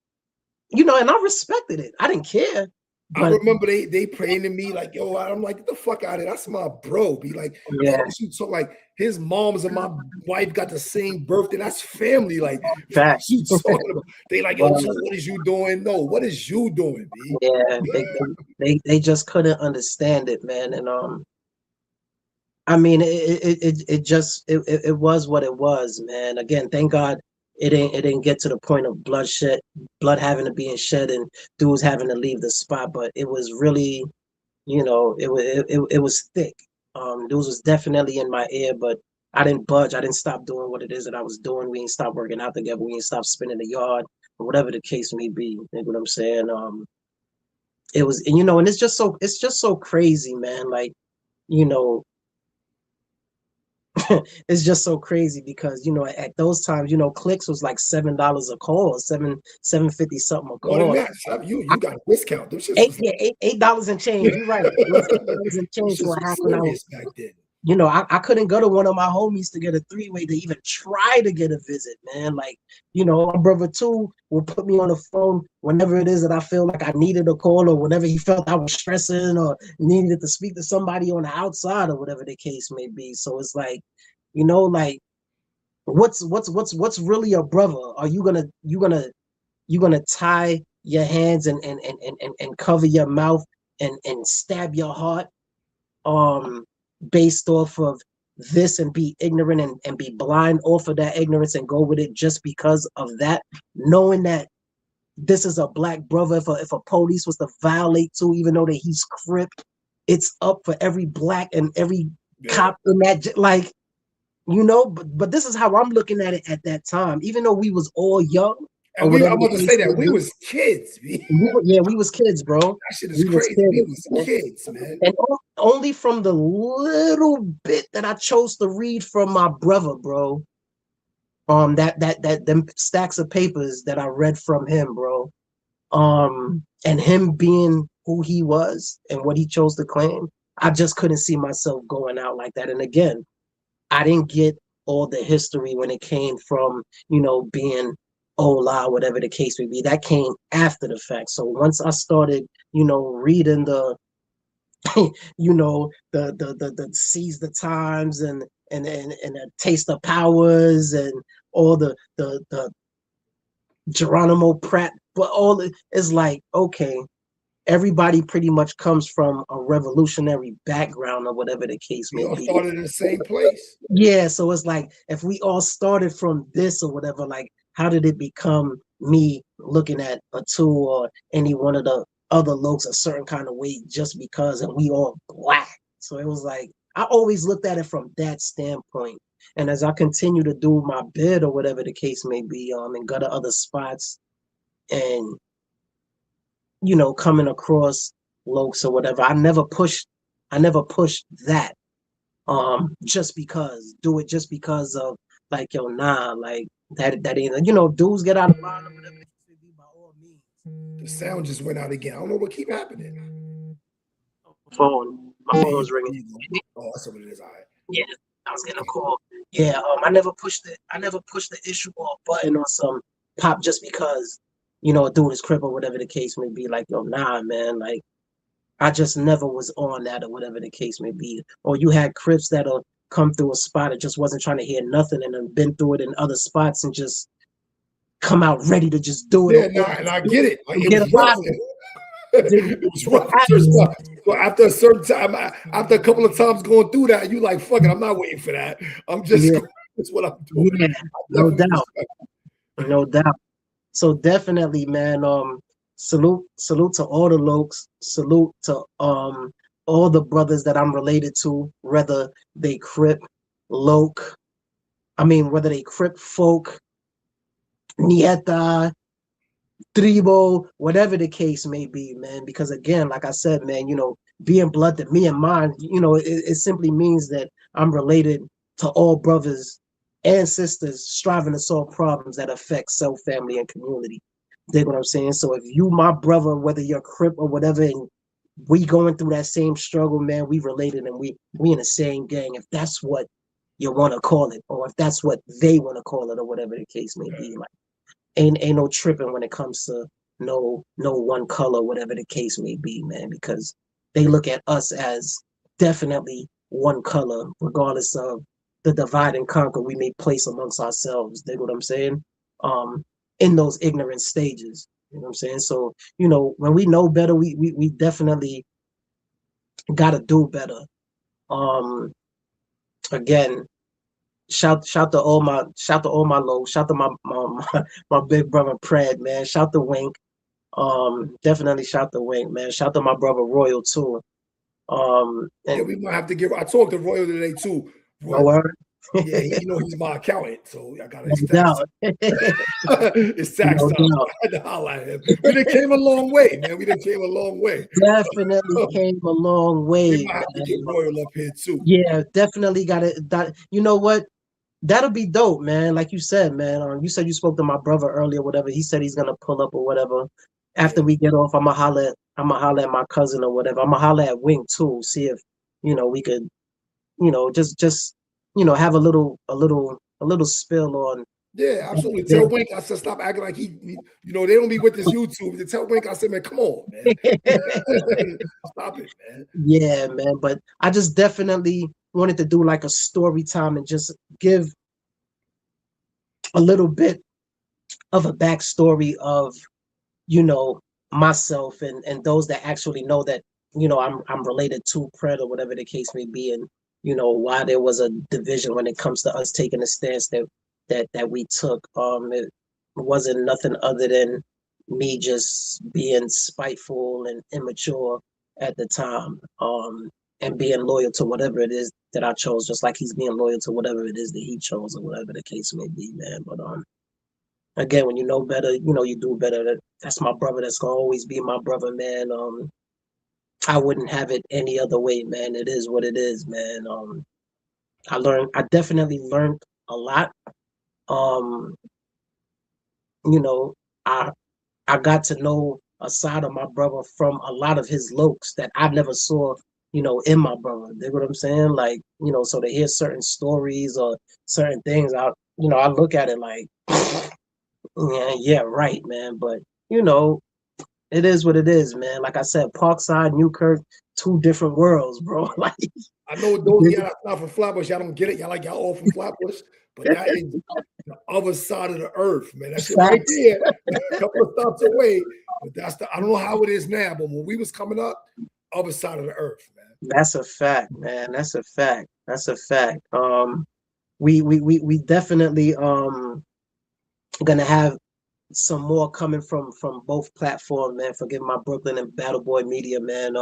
and I respected it. I didn't care. I But remember they praying to me like, yo, I'm like, get the fuck out of here. That's my bro. Be like, yeah, what is you talk like his moms and my wife got the same birthday. That's family. Like, what facts. you talking about? They like, yo, so But, what is you doing? No, what is you doing, B? yeah, they just couldn't understand it, man. And I mean, it was what it was, man. Again, thank God it didn't get to the point of blood having to be shed, and dudes having to leave the spot. But it was really, it was thick. Dudes was definitely in my ear, but I didn't budge. I didn't stop doing what it is that I was doing. We ain't stopped working out together. We ain't stopped spinning the yard, or whatever the case may be. You know what I'm saying? It was, and it's just so crazy, man. Like, you know, it's just so crazy because at those times, clicks was like $7 a call, 750 something a More than call. that, you got a discount. Them shits Eight, was yeah, $8 and change. You're right. It was $8 and them change shits for a was half an hour. serious back then. I couldn't go to one of my homies to get a three-way to even try to get a visit, man. Like, my brother too will put me on the phone whenever it is that I feel like I needed a call, or whenever he felt I was stressing or needed to speak to somebody on the outside, or whatever the case may be. So it's like, like, what's really a brother? Are you gonna tie your hands and cover your mouth and stab your heart, based off of this, and be ignorant and be blind off of that ignorance and go with it just because of that, knowing that this is a black brother? If a police was to violate too, even though that he's Crip, it's up for every black and every cop in that, like, but this is how I'm looking at it at that time, even though we was all young, or And I'm whatever the about to say case that may we be. was kids, B. We was kids, bro. That shit is We was crazy. We was kids. kids, man. And only from the little bit that I chose to read from my brother, bro. That them stacks of papers that I read from him, bro. And him being who he was and what he chose to claim, I just couldn't see myself going out like that. And again, I didn't get all the history when it came from, being Ola, whatever the case may be. That came after the fact. So once I started, reading the seize the times, and the taste of powers, and all the Geronimo Pratt, but it's like, okay, everybody pretty much comes from a revolutionary background, or whatever the case We may all be. started in the same place. Yeah, so it's like, if we all started from this or whatever, like, how did it become me looking at a two or any one of the other looks a certain kind of way just because, and we all black? So it was like, I always looked at it from that standpoint. And as I continue to do my bid or whatever the case may be, and go to other spots, and coming across lokes or whatever, I never pushed that, just because, do it just because of, like, yo, nah, like, that ain't, dudes get out of line or whatever, by all means. The sound just went out again. I don't know what keep happening. My phone was ringing. Oh, that's what it is. All right. Yeah, I was getting a call. Yeah, I never pushed the issue or button on some pop just because, a dude is Crip or whatever the case may be. Like, yo, nah, man, like, I just never was on that or whatever the case may be. Or you had Crips that'll come through a spot and just wasn't trying to hear nothing, and then been through it in other spots and just come out ready to just do it, Yeah, nah, and I get it. Like, and it get was up rough. out of it. It was rough. So after a certain time, after a couple of times going through that, you like, fuck it, I'm not waiting for that. I'm just Yeah, going. That's what I'm doing. yeah, I no definitely doubt, respect no doubt. So definitely, man. Salute to all the lokes. Salute to all the brothers that I'm related to, whether they Crip, Loke, I mean, whether they Crip folk, Nieta, Tribo, whatever the case may be, man. Because again, like I said, man, being blood to me and mine, it simply means that I'm related to all brothers and sisters striving to solve problems that affect self, family, and community. Dig what I'm saying? So if you my brother, whether you're Crip or whatever, and we going through that same struggle, man, we related and we in the same gang. If that's what you want to call it, or if that's what they want to call it, or whatever the case may be, like ain't no tripping when it comes to no one color, whatever the case may be, man, because they look at us as definitely one color, regardless of the divide and conquer we may place amongst ourselves. Dig what I'm saying? In those ignorant stages. You know what I'm saying? So, when we know better, we definitely gotta do better. Again, shout to all my low, shout to my big brother Pred, man. Shout to Wink. Definitely shout to Wink, man. Shout to my brother Royal too. Yeah, And we might have to give. I talked to Royal today too. no But word. yeah, he's my accountant, so I got No his tax. doubt. It's tax No time. doubt. I had to holler at him. We done came a long way, man. We done came a long way. Definitely came a long We way, might have to man. get Royal up here too. Yeah, definitely got it. You know what? That'll be dope, man. Like you said, man. You said you spoke to my brother earlier, whatever. He said he's gonna pull up or whatever. After Yeah. we get off, I'ma holler at my cousin or whatever. I'ma holler at Wink too. See if we could, just have a little spill on. Yeah, absolutely. Tell Wink I said stop acting like they don't be with this YouTube. To tell Wink I said, man, come on, man. Stop it, man. Yeah, man. But I just definitely wanted to do like a story time and just give a little bit of a backstory of myself and those that actually know that I'm related to Pred or whatever the case may be, and why there was a division when it comes to us taking the stance that we took. It wasn't nothing other than me just being spiteful and immature at the time, and being loyal to whatever it is that I chose, just like he's being loyal to whatever it is that he chose or whatever the case may be, man. But again, when you know better, you do better. That's my brother. That's gonna always be my brother, man. I wouldn't have it any other way, man. It is what it is, man. I definitely learned a lot. Um, you know, I I got to know a side of my brother from a lot of his looks that I never saw, in my brother. You know what I'm saying? Like, so to hear certain stories or certain things, I look at it like, yeah, right, man. But it is what it is, man. Like I said, Parkside, Newkirk, two different worlds, bro. Like, I know those of y'all that's not from Flatbush, y'all don't get it. Y'all all from Flatbush, but that is the other side of the earth, man. That shit right facts. there, a couple of stops away. But I don't know how it is now, but when we was coming up, other side of the earth, man. That's a fact, man. That's a fact. That's a fact. We definitely gonna have some more coming from both platforms, man. Forgive my Brooklyn and Battle Boy Media, man.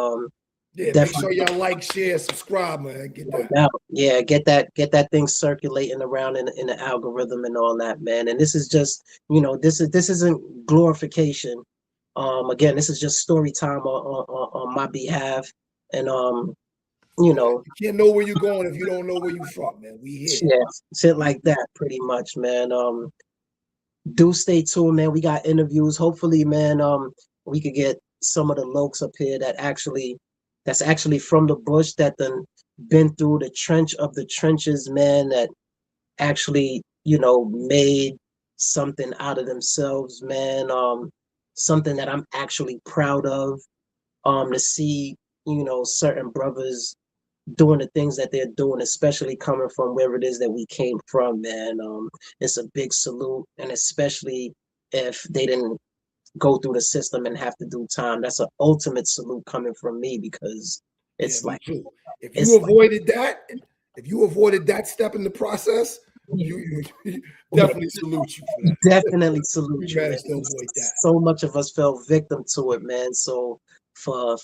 Yeah, make sure y'all like, share, subscribe, man. Get that. Yeah, get that thing circulating around in the algorithm and all that, man. And this is just, this isn't glorification. Again, this is just story time on my behalf. And you can't know where you're going if you don't know where you're from, man. We here. Yeah, shit like that, pretty much, man. Do stay tuned, man. We got interviews. Hopefully, man, we could get some of the lokes up here that's actually from the bush, that then been through the trench of the trenches, man, that actually, made something out of themselves, man. Something that I'm actually proud of. To see, certain brothers doing the things that they're doing, especially coming from where it is that we came from, man. It's a big salute, and especially if they didn't go through the system and have to do time. That's an ultimate salute coming from me, because it's me like, too. If you avoided that step in the process, you definitely salute you for that. Definitely salute you, man. To avoid that. So much of us fell victim to it, man. So for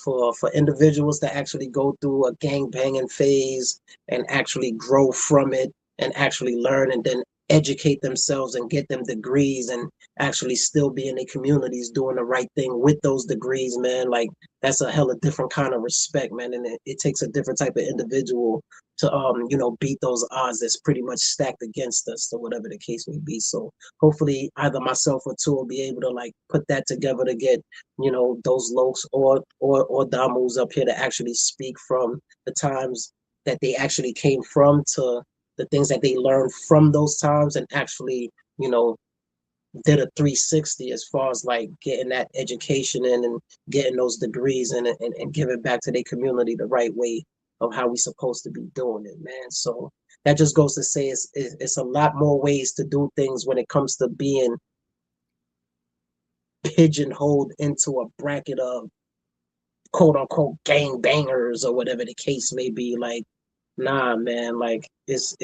individuals to actually go through a gang banging phase and actually grow from it and actually learn and then educate themselves and get them degrees and actually still be in their communities doing the right thing with those degrees, man. Like that's a hella different kind of respect, man. And it takes a different type of individual to beat those odds that's pretty much stacked against us or whatever the case may be. So hopefully either myself or two will be able to like put that together to get, those Lokes or Damus up here to actually speak from the times that they actually came from to the things that they learned from those times and actually, did a 360 as far as like getting that education in and getting those degrees in and giving back to their community the right way of how we supposed to be doing it, man. So that just goes to say it's a lot more ways to do things when it comes to being pigeonholed into a bracket of quote unquote gang bangers or whatever the case may be. Like, nah, man, like it's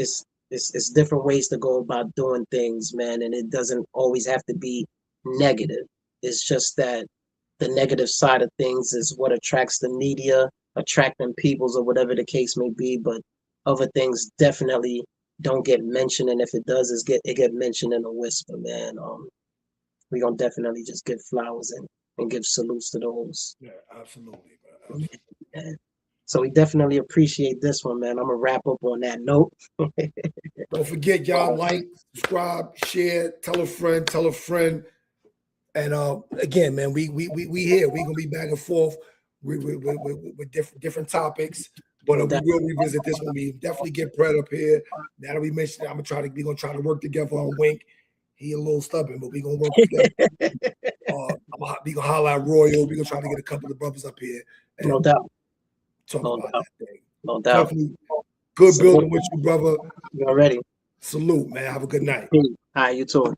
different ways to go about doing things, man, and it doesn't always have to be negative. It's just that the negative side of things is what attracts the media, attracting peoples or whatever the case may be, but other things definitely don't get mentioned, and if it does, it get mentioned in a whisper, man. We gonna definitely just give flowers and give salutes to those. Yeah, absolutely, man. Absolutely. So we definitely appreciate this one, man. I'm gonna wrap up on that note. Don't forget, y'all, like, subscribe, share, tell a friend. And again, man, we here. We're gonna be back and forth with different topics. But we will revisit this one. We definitely get Brett up here. Now that we mentioned it, we're gonna try to work together on Wink. He a little stubborn, but we're gonna work together. We gonna holler at Royal. We're gonna try to get a couple of brothers up here. And no doubt. Talk no about doubt. that thing. No doubt. Definitely good building with you, brother. You already. Salute, man. Have a good night. All right, you too.